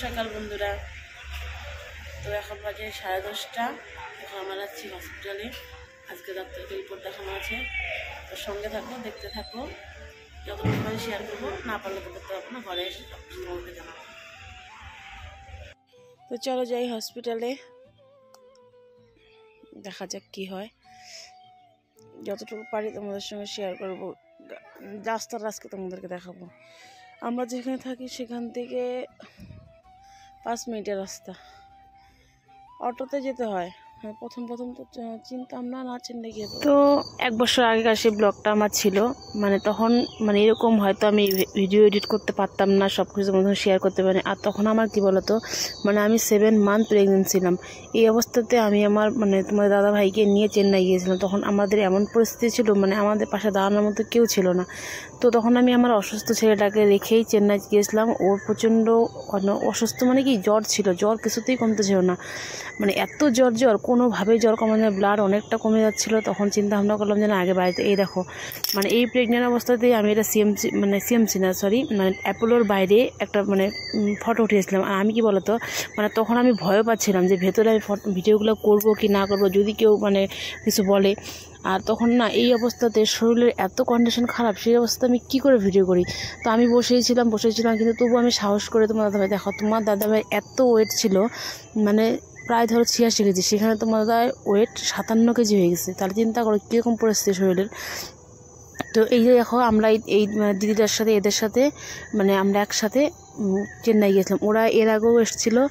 সকাল বন্ধুরা। তো এখন বাজে 10:30। এখন আমরা যাচ্ছি হসপিটালে। আজকে ডাক্তারকে রিপোর্ট দেখানো আছে। তো সঙ্গে থাকো, দেখতে থাকো। যতটুকু পারি শেয়ার করবো, না পারলে তো করতে পারবো না, ঘরে এসে তোমাকে জানাবো। তো চলো যাই হসপিটালে, দেখা যাক কি হয়। যতটুকু পারি তোমাদের সঙ্গে শেয়ার করবো। রাস্তার আজকে তোমাদেরকে দেখাবো। আমরা যেখানে থাকি সেখান থেকে 5 মিনিটের রাস্তা, অটোতে যেতে হয়। প্রথম তো চিনতাম না চিনলে গিয়ে। তো 1 বছর আগেকার সেই ব্লগটা আমার ছিল, তখন এরকম হয়তো আমি ভিডিও এডিট করতে পারতাম না, সব কিছু মতন শেয়ার করতে পারি। আর তখন আমার কি বলতো, আমি 7 মান্থ প্রেগনেন্ট ছিলাম। এই অবস্থাতে আমি আমার তোমার দাদা ভাইকে নিয়ে চেন্নাই গিয়েছিলাম। তখন আমাদের এমন পরিস্থিতি ছিল, আমাদের পাশে দাঁড়ানোর মতো কেউ ছিল না। তো তখন আমি আমার অসুস্থ ছেলেটাকে রেখেই চেন্নাই গিয়েছিলাম। ওর প্রচণ্ড অসুস্থ, কি জ্বর ছিল, জ্বর কিছুতেই কমতে ছিল না। এত জ্বর কোনোভাবেই জ্বর কমে যায়, ব্লাড অনেকটা কমে যাচ্ছিলো। তখন চিন্তা ভাবনা করলাম যে না, আগে বাড়িতে এই দেখো, এই প্রেগনেন্ট অবস্থাতেই আমি এটা সিএমসি না সরি অ্যাপোলোর বাইরে একটা ফটো উঠিয়েছিলাম। আর আমি কি বলতো, তখন আমি ভয়ও পাচ্ছিলাম যে ভেতরে আমি ভিডিওগুলো করবো কি না করবো, যদি কেউ কিছু বলে। আর তখন না, এই অবস্থাতে শরীরের এত কন্ডিশন খারাপ, সেই অবস্থাতে আমি কী করে ভিডিও করি। তো আমি বসেছিলাম, কিন্তু তবু আমি সাহস করে তোমার দাদাভাই, দেখো তোমার দাদাভাই এত ওয়েট ছিল, প্রায় ধরো 86 কেজি, সেখানে তোমার দাদার ওয়েট 57 কেজি হয়ে গেছে। তাহলে চিন্তা করো কীরকম পরিস্থিতি শরীরের। তো এই যে দেখো, আমরা এই দিদিটার সাথে এদের সাথে আমরা একসাথে চেন্নাই গেছিলাম। ওরা এর আগেও এসেছিলো,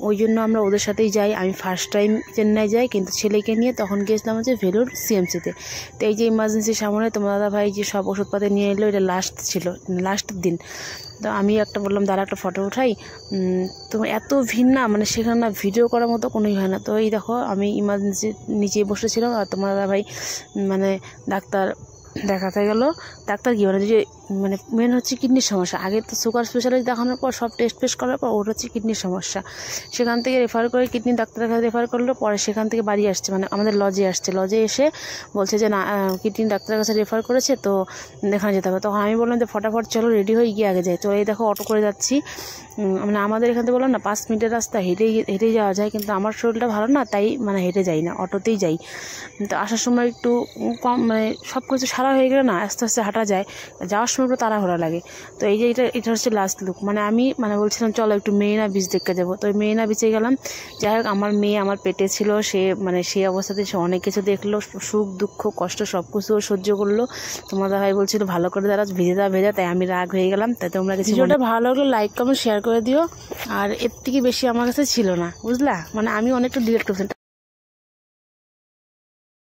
ওই জন্য আমরা ওদের সাথেই যাই। আমি ফার্স্ট টাইম চেন্নাই যাই, কিন্তু ছেলেকে নিয়ে তখন গিয়েছিলাম হচ্ছে ভেলোর সিএমসিতে। তো এই যে ইমার্জেন্সির সামনে তোমার দাদা ভাই যে সব ওষুধপাতি নিয়ে এলো, এটা লাস্টের দিন। তো আমি বললাম দাঁড়া একটা ফটো উঠাই। তোমার এত ভিড় না, সেখানে না ভিডিও করার মতো কোনোই হয় না। তো এই দেখো, আমি ইমার্জেন্সি নিচে বসেছিলাম, আর তোমার দাদা ভাই ডাক্তার দেখাতে গেল। ডাক্তার কি যে মেন হচ্ছে কিডনির সমস্যা। আগে তো সুগার স্পেশালিস্ট দেখানোর পর সব টেস্ট করার পর ওর হচ্ছে কিডনির সমস্যা। সেখান থেকে রেফার করে কিডনি ডাক্তারের কাছে রেফার করলো। পরে সেখান থেকে বাড়ি আসছে, আমাদের লজে আসছে। লজে এসে বলছে যে না, কিডনি ডাক্তারের কাছে রেফার করেছে, তো দেখানো যেতে হবে। তখন আমি বললাম যে ফটাফট চলো, রেডি হয়ে গিয়ে আগে যাই। তো এই দেখো, অটো করে যাচ্ছি। আমাদের এখান থেকে বললাম না 5 মিনিটের রাস্তা, হেঁটেই যাওয়া যায়, কিন্তু আমার শরীরটা ভালো না, তাই হেঁটে যাই না, অটোতেই যাই। তো আসার সময় একটু কম, সব কিছু সারা হয়ে গেলে না আস্তে আস্তে হাঁটা যায়, যাওয়ার সময় একটু তাড়াহুড়া লাগে। তো এই যে এটা হচ্ছে লাস্ট লুক। আমি বলছিলাম চলো একটু মেরিনা বিচ দেখতে যাবো। তো ওই মেরিনা বিচে গেলাম। যাই হোক, আমার মেয়ে আমার পেটে ছিল, সে সেই অবস্থাতে সে অনেক কিছু দেখলো, সুখ দুঃখ কষ্ট সব কিছু সহ্য করলো। তোমার দাদাভাই বলছিল ভালো করে দাঁড়া, ভেজা, তাই আমি রাগ হয়ে গেলাম। তাই তোমরা কিছু ভিডিওটা ভালো লাগলো লাইক কমেন্ট শেয়ার করে দিও। আর এর থেকে বেশি আমার কাছে ছিল না, বুঝলা, আমি অনেকটা ডিলেট করছি।